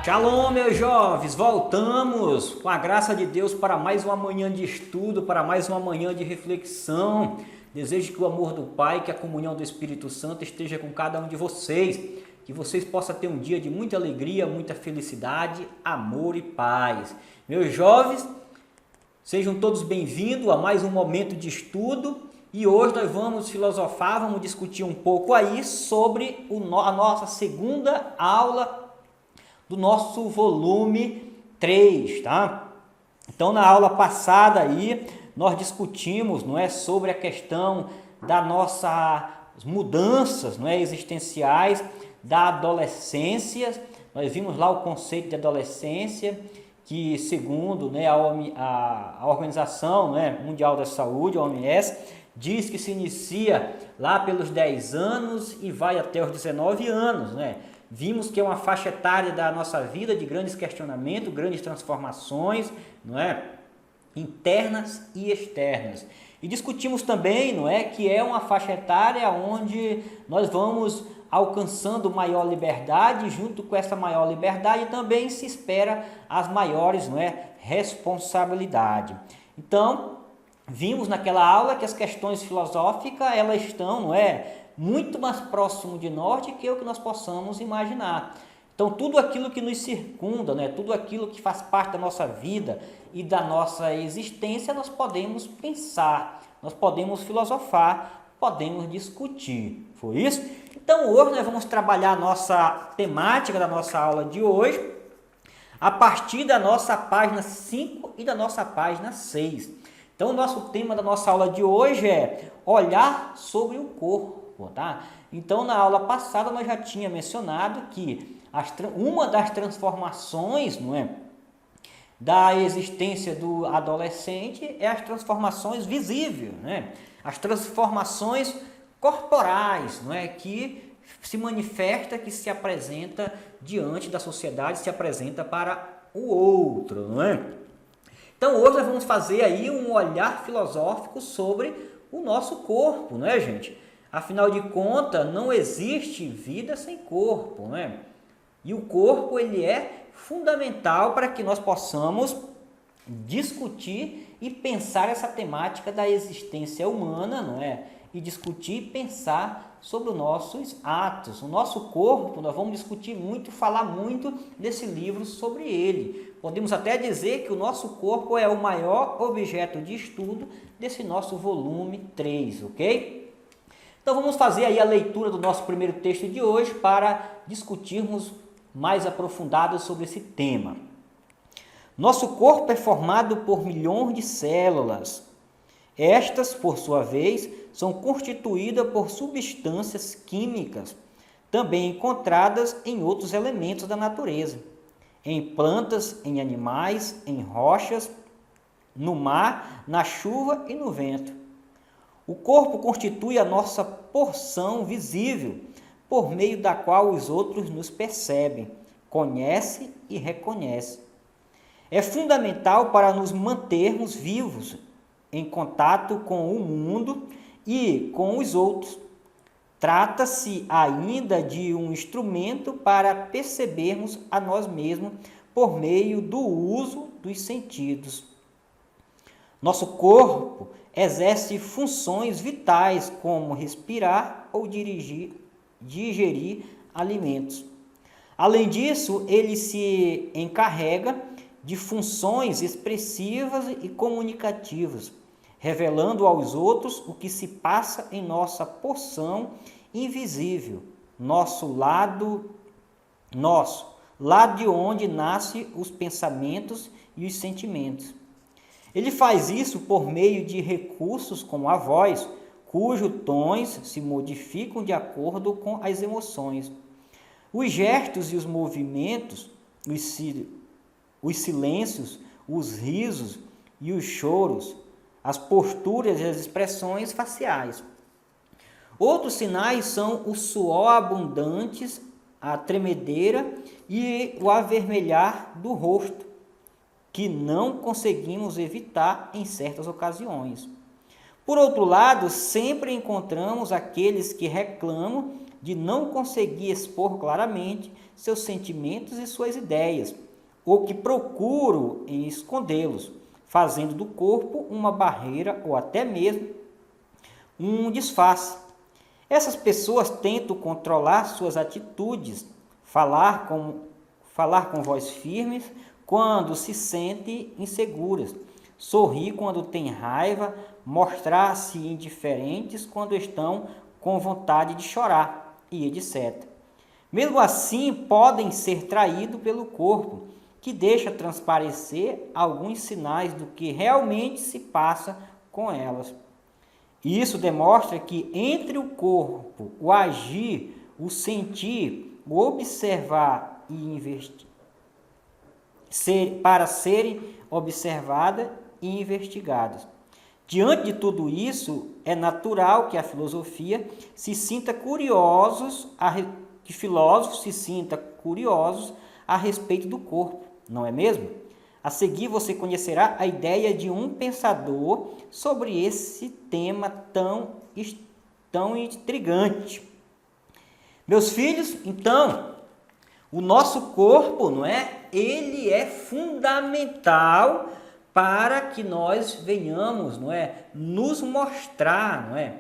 Shalom, meus jovens, voltamos com a graça de Deus para mais uma manhã de estudo, para mais uma manhã de reflexão. Desejo que o amor do Pai, que a comunhão do Espírito Santo esteja com cada um de vocês, que vocês possam ter um dia de muita alegria, muita felicidade, amor e paz. Meus jovens, sejam todos bem-vindos a mais um momento de estudo e hoje nós vamos filosofar, vamos discutir um pouco aí sobre a nossa segunda aula do nosso volume 3, tá? Então, na aula passada aí, nós discutimos, não é, sobre a questão das nossas mudanças, não é, existenciais da adolescência. Nós vimos lá o conceito de adolescência, que segundo, né, a Organização, né, Mundial da Saúde, a OMS, diz que se inicia lá pelos 10 anos e vai até os 19 anos, né? Vimos que é uma faixa etária da nossa vida de grandes questionamentos, grandes transformações, não é? Internas e externas. E discutimos também, não é, que é uma faixa etária onde nós vamos alcançando maior liberdade, junto com essa maior liberdade também se espera as maiores, não é, responsabilidade. Então, vimos naquela aula que as questões filosóficas, elas estão, não é, muito mais próximo de nós do que o que nós possamos imaginar. Então, tudo aquilo que nos circunda, né, tudo aquilo que faz parte da nossa vida e da nossa existência, nós podemos pensar, nós podemos filosofar, podemos discutir. Foi isso? Então, hoje nós vamos trabalhar a nossa temática da nossa aula de hoje a partir da nossa página 5 e da nossa página 6. Então, o nosso tema da nossa aula de hoje é olhar sobre o corpo. Tá? Então, na aula passada, nós já tinha mencionado que uma das transformações, não é, da existência do adolescente é as transformações visíveis, né? As transformações corporais, não é, que se manifesta, que se apresenta diante da sociedade, se apresenta para o outro, não é? Então, hoje nós vamos fazer aí um olhar filosófico sobre o nosso corpo, não é, gente? Afinal de contas, não existe vida sem corpo, né? E o corpo, ele é fundamental para que nós possamos discutir e pensar essa temática da existência humana, não é? E discutir e pensar sobre os nossos atos. O nosso corpo, nós vamos discutir muito, falar muito desse livro sobre ele. Podemos até dizer que o nosso corpo é o maior objeto de estudo desse nosso volume 3, ok? Então, vamos fazer aí a leitura do nosso primeiro texto de hoje para discutirmos mais aprofundado sobre esse tema. Nosso corpo é formado por milhões de células. Estas, por sua vez, são constituídas por substâncias químicas, também encontradas em outros elementos da natureza, em plantas, em animais, em rochas, no mar, na chuva e no vento. O corpo constitui a nossa porção visível, por meio da qual os outros nos percebem, conhecem e reconhecem. É fundamental para nos mantermos vivos, em contato com o mundo e com os outros. Trata-se ainda de um instrumento para percebermos a nós mesmos por meio do uso dos sentidos. Nosso corpo exerce funções vitais como respirar ou digerir alimentos. Além disso, ele se encarrega de funções expressivas e comunicativas, revelando aos outros o que se passa em nossa porção invisível, lá de onde nascem os pensamentos e os sentimentos. Ele faz isso por meio de recursos como a voz, cujos tons se modificam de acordo com as emoções. Os gestos e os movimentos, os silêncios, os risos e os choros, as posturas e as expressões faciais. Outros sinais são o suor abundante, a tremedeira e o avermelhar do rosto, que não conseguimos evitar em certas ocasiões. Por outro lado, sempre encontramos aqueles que reclamam de não conseguir expor claramente seus sentimentos e suas ideias, ou que procuram escondê-los, fazendo do corpo uma barreira ou até mesmo um disfarce. Essas pessoas tentam controlar suas atitudes, falar com voz firmes quando se sentem inseguras, sorrir quando têm raiva, mostrar-se indiferentes quando estão com vontade de chorar e etc. Mesmo assim, podem ser traídos pelo corpo, que deixa transparecer alguns sinais do que realmente se passa com elas. Isso demonstra que entre o corpo, o agir, o sentir, o observar e investir, para serem observadas e investigadas. Diante de tudo isso, é natural que a filosofia se sinta curiosos, que filósofos se sintam curiosos a respeito do corpo, não é mesmo? A seguir você conhecerá a ideia de um pensador sobre esse tema tão intrigante. Meus filhos, então, o nosso corpo, não é? Ele é fundamental para que nós venhamos, não é, nos mostrar, não é?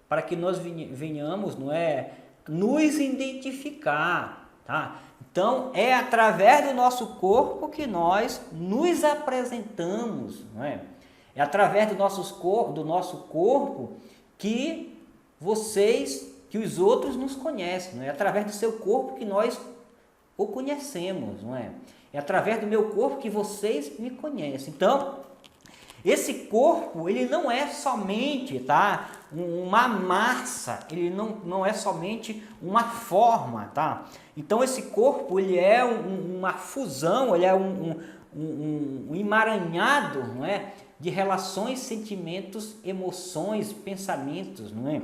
Para que nós venhamos, não é, nos identificar, tá? Então, é através do nosso corpo que nós nos apresentamos, não é? É através do nosso corpo que que os outros nos conhecem, não é? É através do seu corpo que nós o conhecemos, não é? É através do meu corpo que vocês me conhecem. Então, esse corpo, ele não é somente, tá, uma massa, ele não é somente uma forma, tá? Então, esse corpo, ele é uma fusão, ele é um emaranhado, não é, de relações, sentimentos, emoções, pensamentos, não é?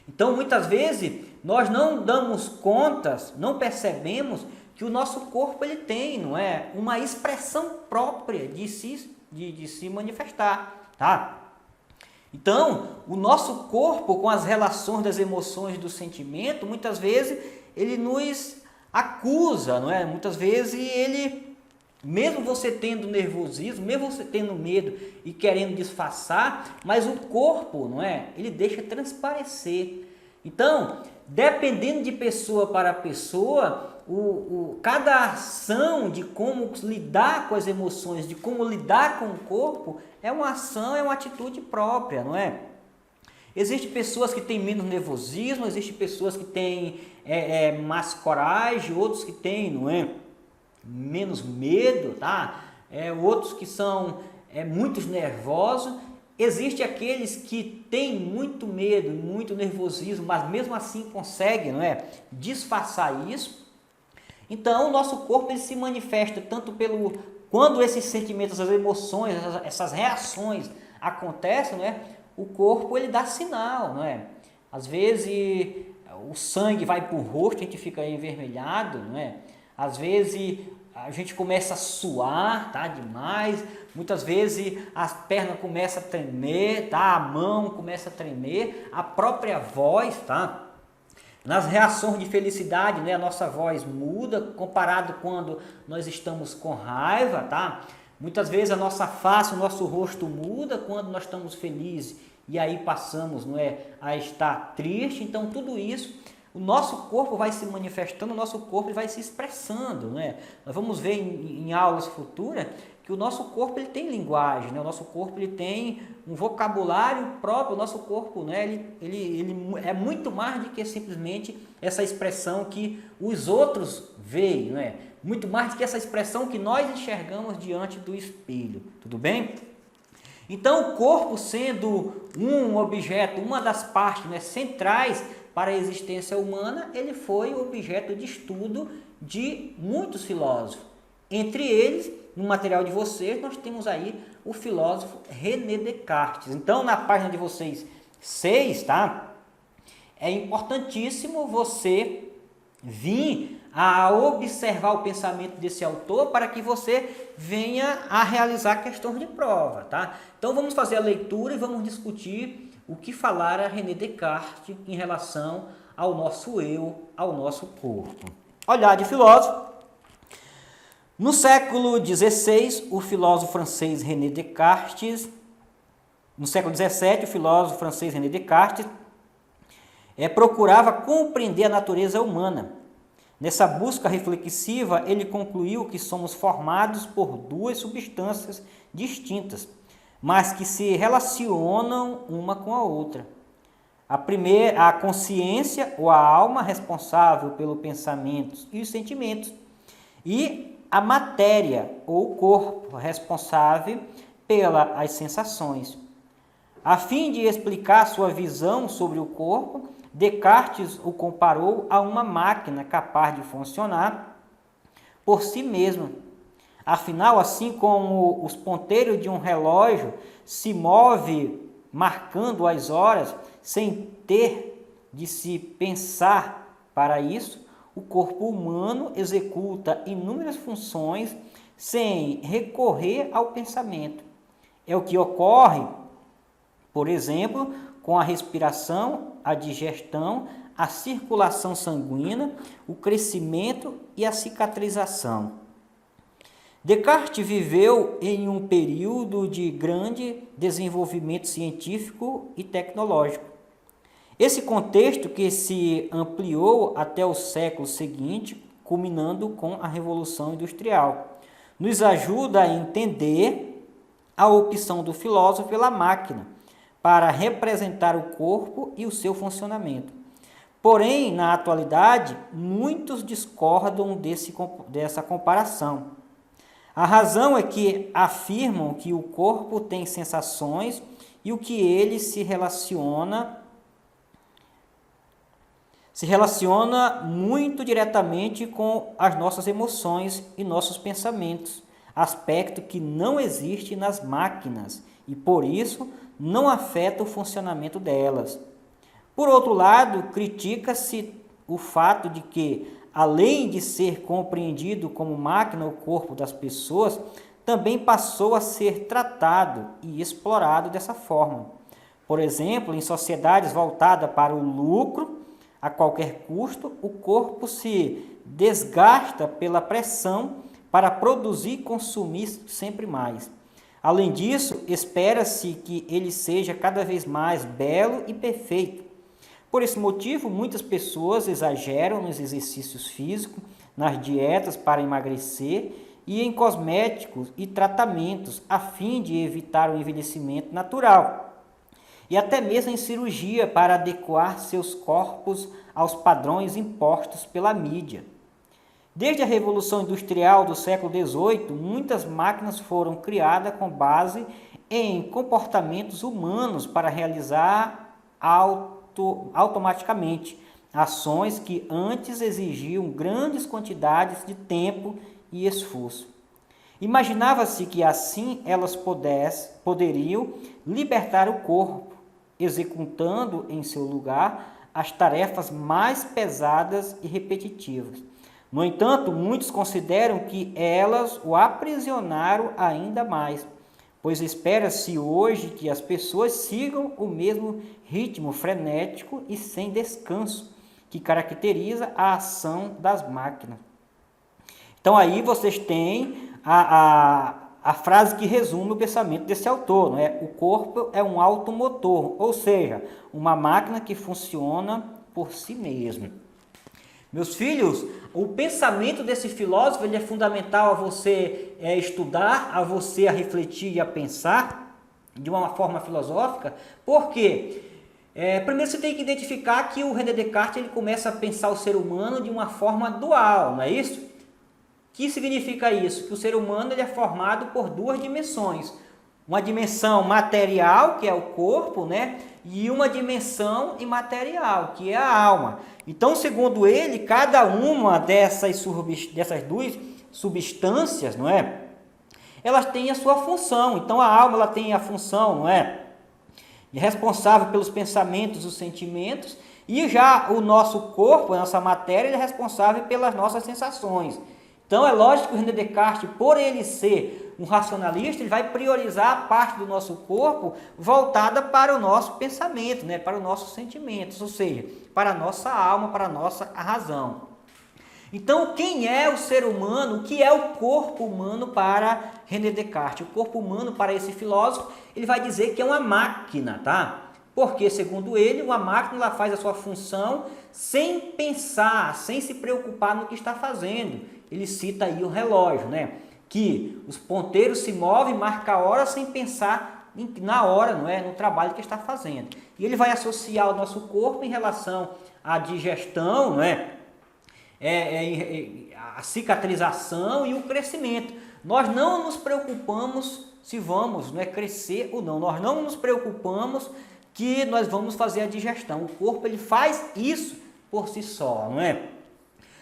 Então, muitas vezes, nós não damos contas, não percebemos que o nosso corpo ele tem, não é, uma expressão própria de se manifestar, tá? Então, o nosso corpo, com as relações das emoções e do sentimento, muitas vezes ele nos acusa, não é? Muitas vezes ele, mesmo você tendo nervosismo, mesmo você tendo medo e querendo disfarçar, mas o corpo, não é? Ele deixa transparecer. Então, dependendo de pessoa para pessoa, cada ação de como lidar com as emoções, de como lidar com o corpo, é uma ação, é uma atitude própria, não é? Existem pessoas que têm menos nervosismo, existem pessoas que têm mais coragem, outros que têm, não é, menos medo, tá? Outros que são muito nervosos. Existem aqueles que têm muito medo, muito nervosismo, mas mesmo assim conseguem, não é, disfarçar isso. Então, o nosso corpo ele se manifesta tanto quando esses sentimentos, as emoções, essas reações acontecem, não é? O corpo ele dá sinal, não é? Às vezes o sangue vai para o rosto, a gente fica envermelhado, não é? Às vezes a gente começa a suar, tá? Demais. Muitas vezes as pernas começam a tremer, tá? A mão começa a tremer, a própria voz, tá? Nas reações de felicidade, né, a nossa voz muda comparado quando nós estamos com raiva, tá? Muitas vezes a nossa face, o nosso rosto muda quando nós estamos felizes e aí passamos, não é, a estar triste. Então tudo isso, o nosso corpo vai se manifestando, o nosso corpo vai se expressando, né? Nós vamos ver em aulas futuras que o nosso corpo ele tem linguagem, né? O nosso corpo ele tem um vocabulário próprio, o nosso corpo, né? Ele é muito mais do que simplesmente essa expressão que os outros veem, né? Muito mais do que essa expressão que nós enxergamos diante do espelho, tudo bem? Então o corpo sendo um objeto, uma das partes, né, centrais para a existência humana, ele foi objeto de estudo de muitos filósofos. Entre eles, no material de vocês, nós temos aí o filósofo René Descartes. Então, na página de vocês 6, tá? É importantíssimo você vir a observar o pensamento desse autor para que você venha a realizar questões de prova, tá? Então, vamos fazer a leitura e vamos discutir o que falara René Descartes em relação ao nosso eu, ao nosso corpo. Olhar de filósofo. No século XVI, o filósofo francês René Descartes, no século XVII, o filósofo francês René Descartes procurava compreender a natureza humana. Nessa busca reflexiva, ele concluiu que somos formados por duas substâncias distintas, mas que se relacionam uma com a outra. A primeira, a consciência ou a alma responsável pelos pensamentos e os sentimentos, e a matéria ou corpo responsável pelas sensações. A fim de explicar sua visão sobre o corpo, Descartes o comparou a uma máquina capaz de funcionar por si mesma. Afinal, assim como os ponteiros de um relógio se movem marcando as horas sem ter de se pensar para isso, o corpo humano executa inúmeras funções sem recorrer ao pensamento. É o que ocorre, por exemplo, com a respiração, a digestão, a circulação sanguínea, o crescimento e a cicatrização. Descartes viveu em um período de grande desenvolvimento científico e tecnológico. Esse contexto que se ampliou até o século seguinte, culminando com a Revolução Industrial, nos ajuda a entender a opção do filósofo pela máquina para representar o corpo e o seu funcionamento. Porém, na atualidade, muitos discordam dessa comparação. A razão é que afirmam que o corpo tem sensações e o que ele se relaciona muito diretamente com as nossas emoções e nossos pensamentos, aspecto que não existe nas máquinas e, por isso, não afeta o funcionamento delas. Por outro lado, critica-se o fato de que, além de ser compreendido como máquina o corpo das pessoas, também passou a ser tratado e explorado dessa forma. Por exemplo, em sociedades voltadas para o lucro, a qualquer custo, o corpo se desgasta pela pressão para produzir e consumir sempre mais. Além disso, espera-se que ele seja cada vez mais belo e perfeito. Por esse motivo, muitas pessoas exageram nos exercícios físicos, nas dietas para emagrecer e em cosméticos e tratamentos, a fim de evitar o envelhecimento natural. E até mesmo em cirurgia para adequar seus corpos aos padrões impostos pela mídia. Desde a Revolução Industrial do século XVIII, muitas máquinas foram criadas com base em comportamentos humanos para realizar automaticamente ações que antes exigiam grandes quantidades de tempo e esforço. Imaginava-se que assim elas poderiam libertar o corpo, executando em seu lugar as tarefas mais pesadas e repetitivas. No entanto, muitos consideram que elas o aprisionaram ainda mais, pois espera-se hoje que as pessoas sigam o mesmo ritmo frenético e sem descanso que caracteriza a ação das máquinas. Então aí vocês têm a frase que resume o pensamento desse autor, não é? O corpo é um automotor, ou seja, uma máquina que funciona por si mesmo. Meus filhos, o pensamento desse filósofo ele é fundamental a você estudar, a você a refletir e a pensar de uma forma filosófica. Por quê? Primeiro você tem que identificar que o René Descartes ele começa a pensar o ser humano de uma forma dual, não é isso? O que significa isso? Que o ser humano ele é formado por duas dimensões. Uma dimensão material, que é o corpo, né? E uma dimensão imaterial, que é a alma. Então, segundo ele, cada uma dessas duas substâncias, não é? Elas têm a sua função. Então, a alma ela tem a função, não é? Responsável pelos pensamentos, os sentimentos. E já o nosso corpo, a nossa matéria, ele é responsável pelas nossas sensações. Então, é lógico que o René Descartes, por ele ser um racionalista ele vai priorizar a parte do nosso corpo voltada para o nosso pensamento, né? Para os nossos sentimentos, ou seja, para a nossa alma, para a nossa razão. Então, quem é o ser humano, o que é o corpo humano para René Descartes? O corpo humano, para esse filósofo, ele vai dizer que é uma máquina, tá? Porque, segundo ele, uma máquina ela faz a sua função sem pensar, sem se preocupar no que está fazendo. Ele cita aí o relógio, né? Que os ponteiros se movem, marca a hora sem pensar na hora, não é? No trabalho que está fazendo. E ele vai associar o nosso corpo em relação à digestão, não é? A cicatrização e o crescimento. Nós não nos preocupamos se vamos, não é, crescer ou não. Nós não nos preocupamos que nós vamos fazer a digestão. O corpo ele faz isso por si só, não é?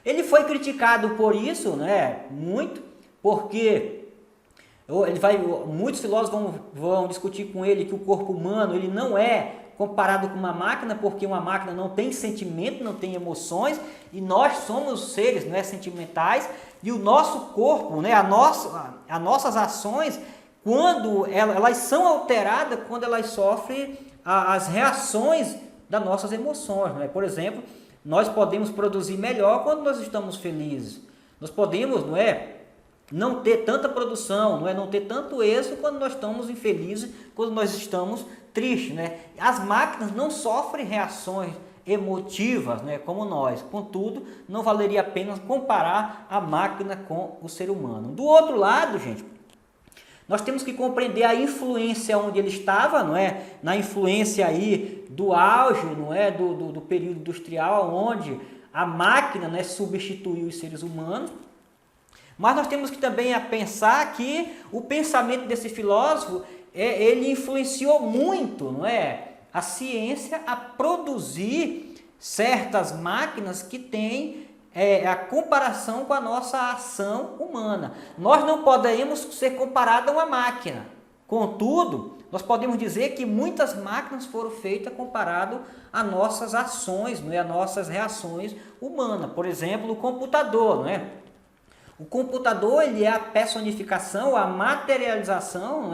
Ele foi criticado por isso, né? Muito, porque muitos filósofos vão discutir com ele que o corpo humano ele não é comparado com uma máquina, porque uma máquina não tem sentimento, não tem emoções, e nós somos seres, né, sentimentais, e o nosso corpo, né, as nossas ações, quando elas são alteradas, quando elas sofrem as reações das nossas emoções, né? Por exemplo, nós podemos produzir melhor quando nós estamos felizes. Nós podemos, não ter tanta produção, não ter tanto êxito quando nós estamos infelizes, quando nós estamos tristes, né? As máquinas não sofrem reações emotivas, né, como nós. Contudo, não valeria a pena comparar a máquina com o ser humano. Do outro lado, gente, nós temos que compreender a influência onde ele estava, na influência aí do auge, do período industrial, onde a máquina, substituiu os seres humanos. Mas nós temos que também pensar que o pensamento desse filósofo, ele influenciou muito, a ciência a produzir certas máquinas que têm a comparação com a nossa ação humana. Nós não podemos ser comparados a uma máquina. Contudo, nós podemos dizer que muitas máquinas foram feitas comparado a nossas ações, a nossas reações humanas. Por exemplo, o computador, O computador ele é a personificação, a materialização,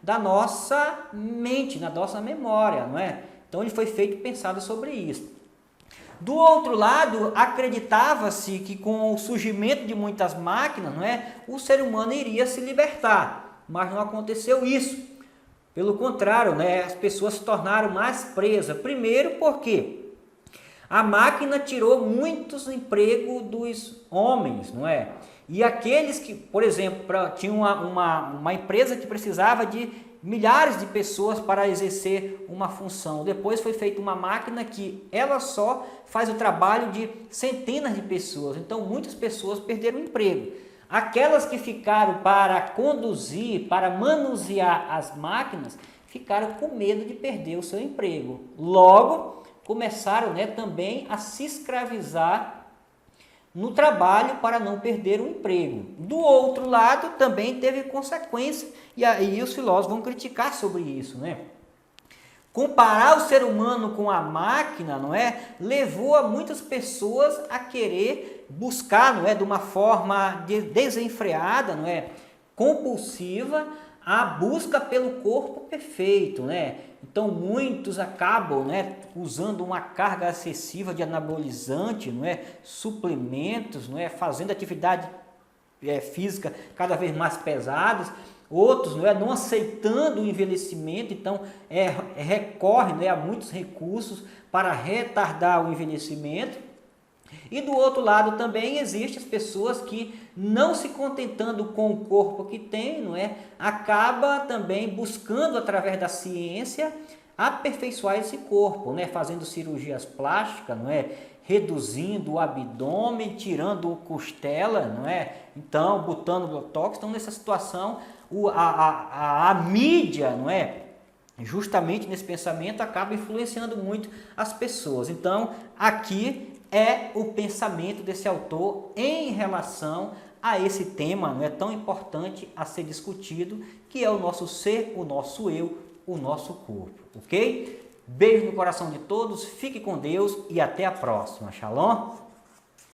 da nossa mente, da nossa memória, Então ele foi feito pensado sobre isso. Do outro lado, acreditava-se que com o surgimento de muitas máquinas, o ser humano iria se libertar, mas não aconteceu isso. Pelo contrário, as pessoas se tornaram mais presas. Primeiro porque a máquina tirou muitos empregos dos homens, E aqueles que, por exemplo, tinha uma empresa que precisava de milhares de pessoas para exercer uma função. Depois foi feita uma máquina que ela só faz o trabalho de centenas de pessoas. Então, muitas pessoas perderam o emprego. Aquelas que ficaram para conduzir, para manusear as máquinas, ficaram com medo de perder o seu emprego. Logo, começaram também a se escravizar no trabalho para não perder o emprego. Do outro lado, também teve consequência, e aí os filósofos vão criticar sobre isso, Comparar o ser humano com a máquina, levou a muitas pessoas a querer buscar, de uma forma desenfreada, compulsiva, a busca pelo corpo perfeito, Então muitos acabam, usando uma carga excessiva de anabolizante, suplementos, fazendo atividade física cada vez mais pesadas. Outros, não aceitando o envelhecimento, então recorrem, a muitos recursos para retardar o envelhecimento. E do outro lado também existem as pessoas que, não se contentando com o corpo que tem, acaba também buscando através da ciência aperfeiçoar esse corpo, fazendo cirurgias plásticas, reduzindo o abdômen, tirando costela, então botando botox. Então nessa situação a mídia, justamente nesse pensamento acaba influenciando muito as pessoas. Então aqui é o pensamento desse autor em relação a esse tema tão importante a ser discutido, que é o nosso ser, o nosso eu, o nosso corpo, ok? Beijo no coração de todos, fique com Deus e até a próxima. Shalom!